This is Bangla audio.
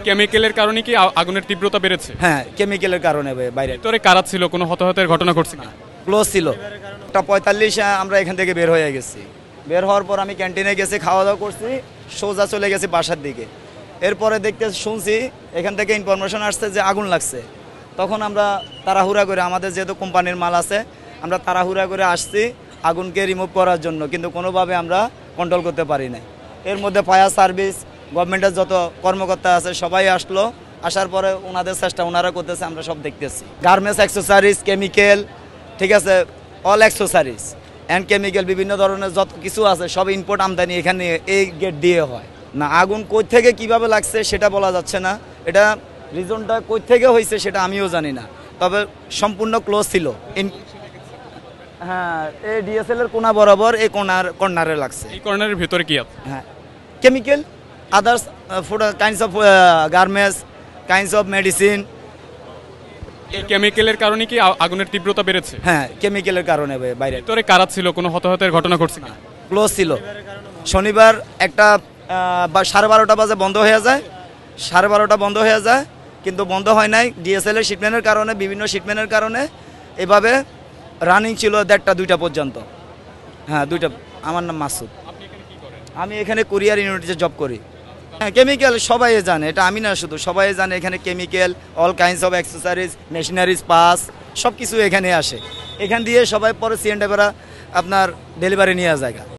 কেমিক্যালের কারণে কি আগুনের তীব্রতা বেড়েছে? হ্যাঁ, কেমিক্যালের কারণে বাইরে। ভিতরে কারা ছিল? কোনো হতাহতের ঘটনা ঘটছে না? ক্লোজ ছিল। 45 আমরা এখান থেকে বের হয়ে গেছি। বের হওয়ার পর আমি ক্যান্টিনে গেছি, খাওয়া দাওয়া করছি, সোজা চলে গেছি বাসার দিকে। এরপরে শুনছি এখান থেকে ইনফরমেশন আসছে যে আগুন লাগছে। তখন আমরা তাড়াহুড়া করে, আমাদের যেহেতু কোম্পানির মাল আছে, আমরা তাড়াহুড়া করে আসছি আগুনকে রিমুভ করার জন্য, কিন্তু কোনোভাবে আমরা কন্ট্রোল করতে পারি না। এর মধ্যে ফায়ার সার্ভিস, গভর্নমেন্টের যত কর্মকর্তা আছে সবাই আসলো। আসার পরে ওনাদের চেষ্টা ওনারা করতেছে, আমরা সব দেখতেছি। গার্মেন্টস অ্যাক্সেসরিজ, কেমিক্যাল, ঠিক আছে, অল অ্যাক্সেসরিজ অ্যান্ড কেমিক্যাল, বিভিন্ন ধরনের যত কিছু আছে সব ইম্পোর্ট আমদানি এখানে এই গেট দিয়ে হয় না। আগুন কই থেকে কিভাবে লাগছে সেটা বলা যাচ্ছে না। এটা রিজনটা কই থেকে হয়েছে সেটা আমিও জানি না, তবে সম্পূর্ণ ক্লোজ ছিল। হ্যাঁ, এই ডিএসএল এর কোনা বরাবর এই কর্নারে লাগছে। এই কর্নারের ভিতরে কি আছে? হ্যাঁ, chemical, others food, kinds of garments, kinds of medicine. এই কেমিক্যালের কারণে কি আগুনের তীব্রতা বেড়েছে? হ্যাঁ, কেমিক্যালের কারণে বাইরে। ভিতরে কারা ছিল? কোনো হতাহতের ঘটনা ঘটছে না? ক্লোজ ছিল। শনিবার একটা 12:30 বাজে বন্ধ হয়ে যায়, 12:30 বন্ধ হয়ে যায়, কিন্তু বন্ধ হয় নাই ডিএসএল এর শিপমেন্টের কারণে, বিভিন্ন শিপমেন্টের কারণে এভাবে রানিং ছিল 1টা-2টা পর্যন্ত। হ্যাঁ, 2টা। আমার নাম মাসুদ। আমি এখানে কুরিয়ার ইউনিটে জব করি। হ্যাঁ, কেমিক্যাল সবাই জানে, এটা আমি না শুধু, সবাই জানে এখানে chemical, all kinds of accessories, machineries, pass সব কিছু এখানে আসে। এখান দিয়ে সবাই পরে সিএনডি আপনার ডেলিভারি নিয়ে যায়।